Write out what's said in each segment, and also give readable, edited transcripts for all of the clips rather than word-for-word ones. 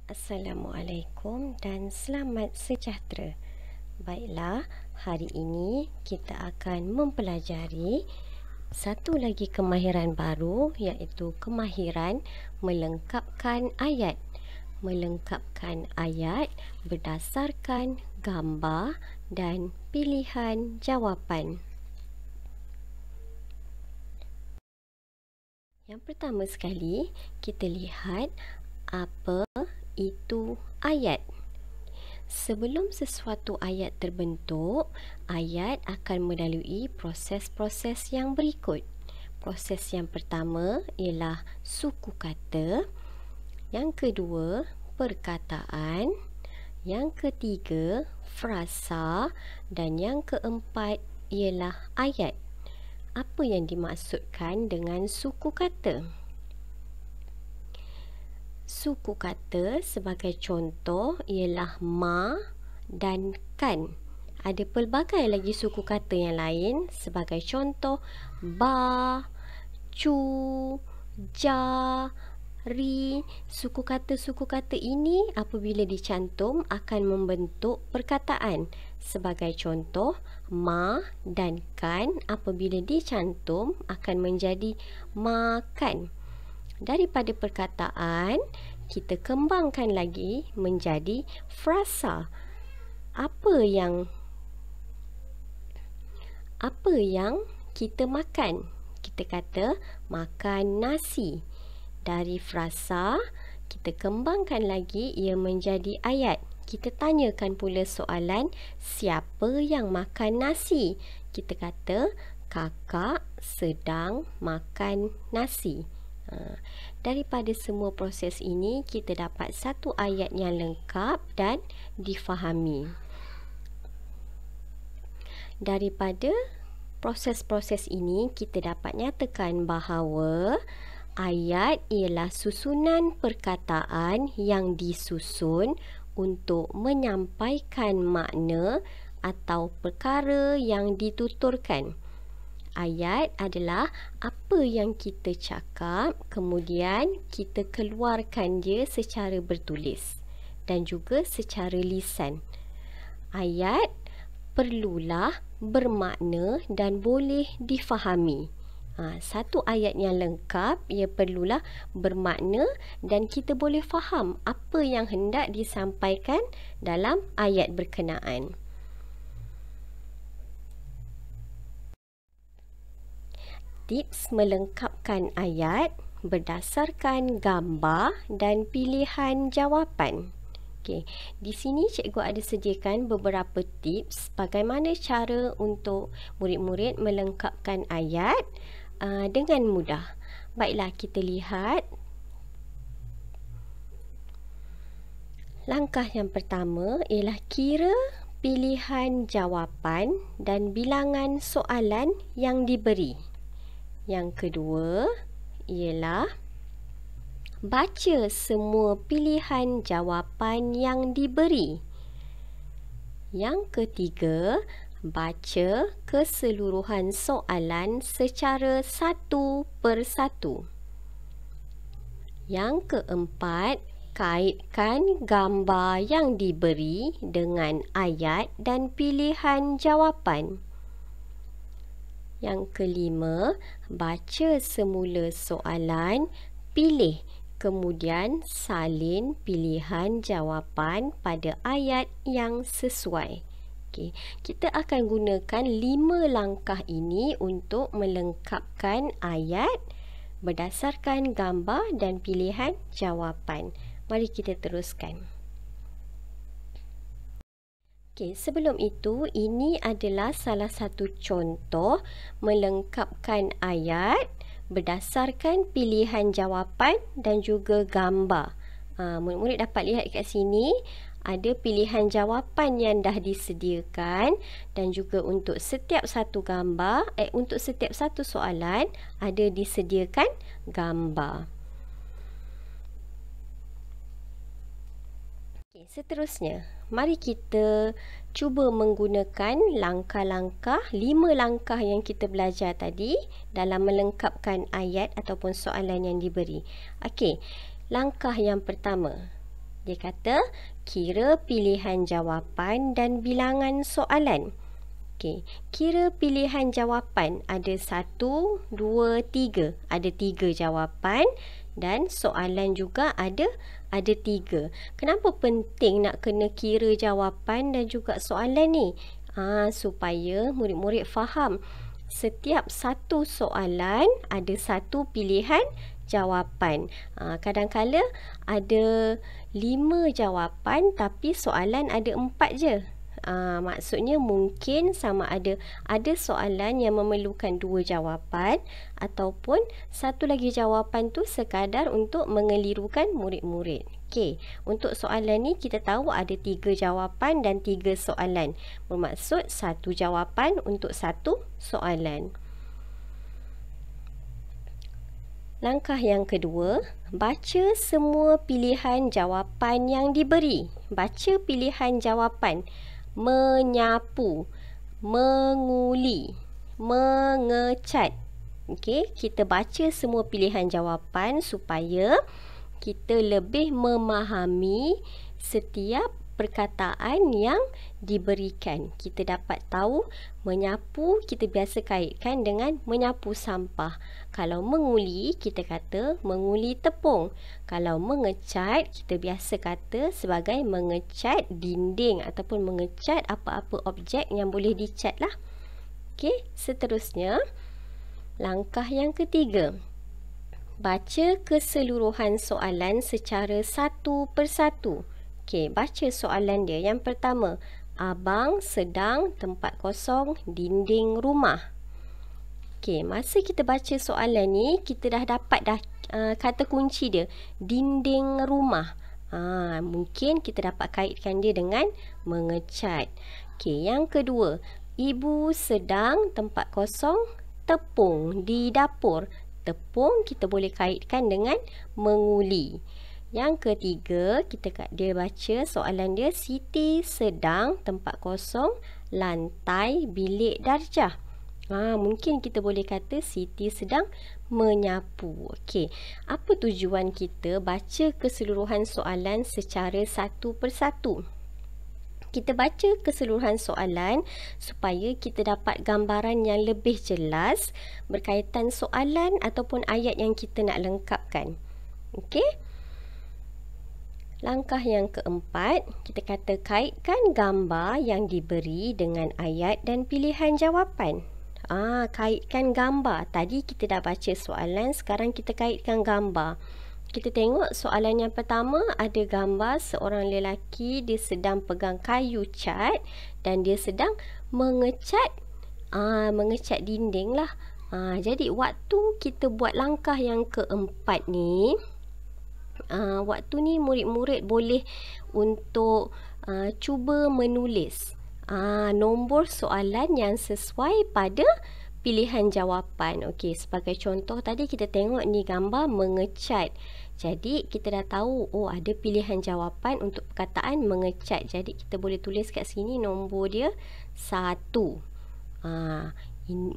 Assalamualaikum dan selamat sejahtera. Baiklah, hari ini kita akan mempelajari satu lagi kemahiran baru, iaitu kemahiran melengkapkan ayat. Melengkapkan ayat berdasarkan gambar dan pilihan jawapan. Yang pertama sekali, kita lihat apa itu ayat. Sebelum sesuatu ayat terbentuk, ayat akan melalui proses-proses yang berikut. Proses yang pertama ialah suku kata, yang kedua perkataan, yang ketiga frasa, dan yang keempat ialah ayat. Apa yang dimaksudkan dengan suku kata? Suku kata sebagai contoh ialah ma dan kan. Ada pelbagai lagi suku kata yang lain sebagai contoh ba, cu, ja, ri. Suku kata ini apabila dicantum akan membentuk perkataan. Sebagai contoh, ma dan kan apabila dicantum akan menjadi makan. Daripada perkataan, kita kembangkan lagi menjadi frasa. Apa yang kita makan? Kita kata makan nasi. Dari frasa, kita kembangkan lagi ia menjadi ayat. Kita tanyakan pula soalan, siapa yang makan nasi? Kita kata kakak sedang makan nasi. Daripada semua proses ini, kita dapat satu ayat yang lengkap dan difahami. Daripada proses-proses ini, kita dapat nyatakan bahawa ayat ialah susunan perkataan yang disusun untuk menyampaikan makna atau perkara yang dituturkan. Ayat adalah apa yang kita cakap, kemudian kita keluarkan dia secara bertulis dan juga secara lisan. Ayat perlulah bermakna dan boleh difahami. Satu ayat yang lengkap, ia perlulah bermakna dan kita boleh faham apa yang hendak disampaikan dalam ayat berkenaan. Tips melengkapkan ayat berdasarkan gambar dan pilihan jawapan. Okey, di sini cikgu ada sediakan beberapa tips bagaimana cara untuk murid-murid melengkapkan ayat dengan mudah. Baiklah, kita lihat. Langkah yang pertama ialah kira pilihan jawapan dan bilangan soalan yang diberi. Yang kedua ialah baca semua pilihan jawapan yang diberi. Yang ketiga, baca keseluruhan soalan secara satu persatu. Yang keempat, kaitkan gambar yang diberi dengan ayat dan pilihan jawapan. Yang kelima, baca semula soalan, pilih, kemudian salin pilihan jawapan pada ayat yang sesuai. Okey, kita akan gunakan 5 langkah ini untuk melengkapkan ayat berdasarkan gambar dan pilihan jawapan. Mari kita teruskan. Okey, sebelum itu, ini adalah salah satu contoh melengkapkan ayat berdasarkan pilihan jawapan dan juga gambar. Murid-murid dapat lihat kat sini ada pilihan jawapan yang dah disediakan dan juga untuk setiap satu gambar, untuk setiap satu soalan ada disediakan gambar. Okey, seterusnya, mari kita cuba menggunakan langkah-langkah, 5 langkah yang kita belajar tadi dalam melengkapkan ayat ataupun soalan yang diberi. Okey, langkah yang pertama. Dia kata, kira pilihan jawapan dan bilangan soalan. Okey, kira pilihan jawapan ada 1, 2, 3. Ada 3 jawapan dan soalan juga ada 3. Kenapa penting nak kena kira jawapan dan juga soalan ni? Supaya murid-murid faham. Setiap satu soalan ada satu pilihan jawapan. Kadang-kala ada 5 jawapan tapi soalan ada 4 je. Maksudnya mungkin sama ada soalan yang memerlukan 2 jawapan ataupun satu lagi jawapan tu sekadar untuk mengelirukan murid-murid. Okey, untuk soalan ni kita tahu ada 3 jawapan dan 3 soalan. Bermaksud 1 jawapan untuk 1 soalan. Langkah yang kedua, baca semua pilihan jawapan yang diberi. Baca pilihan jawapan. Menyapu, menguli, mengecat. Okey, kita baca semua pilihan jawapan supaya kita lebih memahami setiap perkataan yang diberikan. Kita dapat tahu menyapu kita biasa kaitkan dengan menyapu sampah. Kalau menguli kita kata menguli tepung. Kalau mengecat kita biasa kata sebagai mengecat dinding ataupun mengecat apa-apa objek yang boleh dicat lah. Okey, seterusnya langkah yang ketiga. Baca keseluruhan soalan secara satu persatu. Okey, baca soalan dia. Yang pertama, abang sedang tempat kosong dinding rumah. Okey, masa kita baca soalan ni, kita dah dapat kata kunci dia, dinding rumah. Mungkin kita dapat kaitkan dia dengan mengecat. Okey, yang kedua, ibu sedang tempat kosong tepung di dapur. Tepung kita boleh kaitkan dengan menguli. Yang ketiga, dia baca soalan dia, Siti sedang tempat kosong lantai bilik darjah. Mungkin kita boleh kata Siti sedang menyapu. Okey, apa tujuan kita baca keseluruhan soalan secara satu persatu? Kita baca keseluruhan soalan supaya kita dapat gambaran yang lebih jelas berkaitan soalan ataupun ayat yang kita nak lengkapkan. Okey? Langkah yang keempat, kita kata kaitkan gambar yang diberi dengan ayat dan pilihan jawapan. Kaitkan gambar. Tadi kita dah baca soalan, sekarang kita kaitkan gambar. Kita tengok soalan yang pertama, ada gambar seorang lelaki, dia sedang pegang kayu cat dan dia sedang mengecat dinding lah. Jadi waktu kita buat langkah yang keempat ni, waktu ni murid-murid boleh untuk cuba menulis nombor soalan yang sesuai pada pilihan jawapan. Okey, sebagai contoh tadi kita tengok ni gambar mengecat. Jadi kita dah tahu ada pilihan jawapan untuk perkataan mengecat. Jadi kita boleh tulis kat sini nombor dia 1.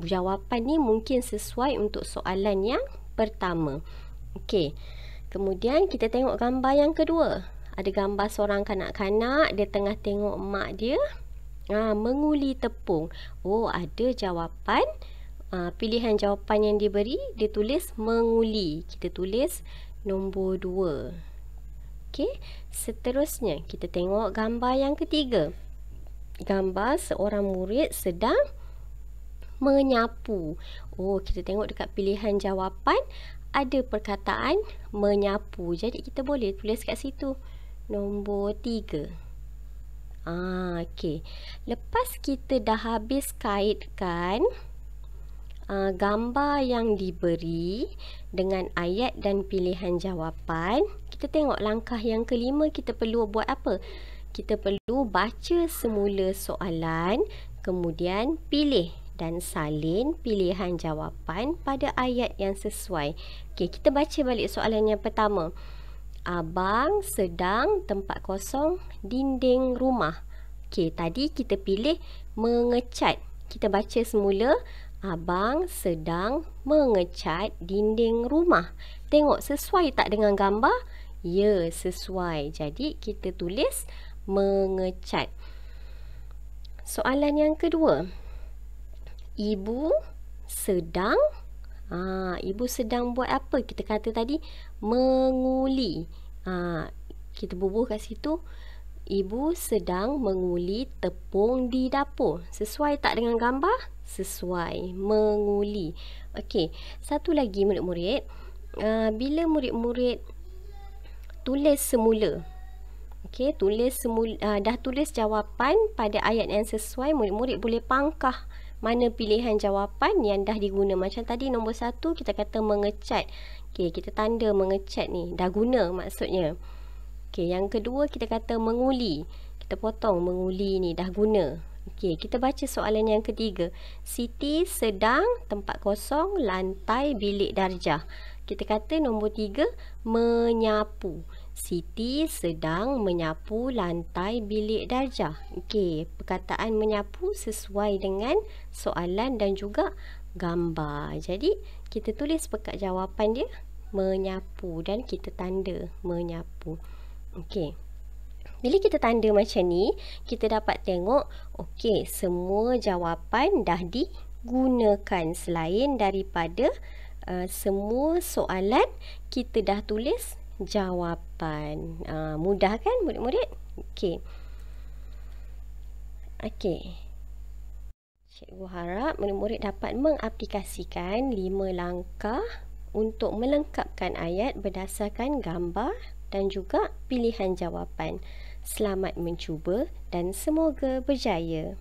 Jawapan ni mungkin sesuai untuk soalan yang pertama. Okey. Kemudian kita tengok gambar yang kedua. Ada gambar seorang kanak-kanak, dia tengah tengok mak dia menguli tepung. Ada jawapan. Pilihan jawapan yang diberi, dia tulis menguli. Kita tulis nombor 2. Okey, seterusnya kita tengok gambar yang ketiga. Gambar seorang murid sedang menyapu. Kita tengok dekat pilihan jawapan ada perkataan menyapu. Jadi kita boleh tulis kat situ nombor 3. Okey. Lepas kita dah habis kaitkan gambar yang diberi dengan ayat dan pilihan jawapan, kita tengok langkah yang kelima, kita perlu buat apa? Kita perlu baca semula soalan, kemudian pilih dan salin pilihan jawapan pada ayat yang sesuai. Okey, kita baca balik soalan yang pertama. Abang sedang tempat kosong dinding rumah. Okey, tadi kita pilih mengecat. Kita baca semula. Abang sedang mengecat dinding rumah. Tengok sesuai tak dengan gambar? Ya, sesuai. Jadi kita tulis mengecat. Soalan yang kedua. Ibu sedang ibu sedang buat apa? Kita kata tadi menguli. Kita bubuh kat situ. Ibu sedang menguli tepung di dapur. Sesuai tak dengan gambar? Sesuai. Menguli. Okey, satu lagi murid-murid. Bila murid-murid tulis semula. Okey, dah tulis jawapan pada ayat yang sesuai, murid-murid boleh pangkah mana pilihan jawapan yang dah diguna. Macam tadi nombor 1 kita kata mengecat. Okey, kita tanda mengecat ni. Dah guna maksudnya. Okey, yang kedua kita kata menguli. Kita potong menguli ni dah guna. Okey, kita baca soalan yang ketiga. Siti sedang tempat kosong lantai bilik darjah. Kita kata nombor 3 menyapu. Siti sedang menyapu lantai bilik darjah. Okey, perkataan menyapu sesuai dengan soalan dan juga gambar. Jadi, kita tulis pekat jawapan dia menyapu dan kita tanda menyapu. Okey. Bila kita tanda macam ni, kita dapat tengok, okey, semua jawapan dah digunakan selain daripada semua soalan kita dah tulis jawapan. Mudah kan murid-murid? Okey. Okey. Cikgu harap murid-murid dapat mengaplikasikan 5 langkah untuk melengkapkan ayat berdasarkan gambar dan juga pilihan jawapan. Selamat mencuba dan semoga berjaya.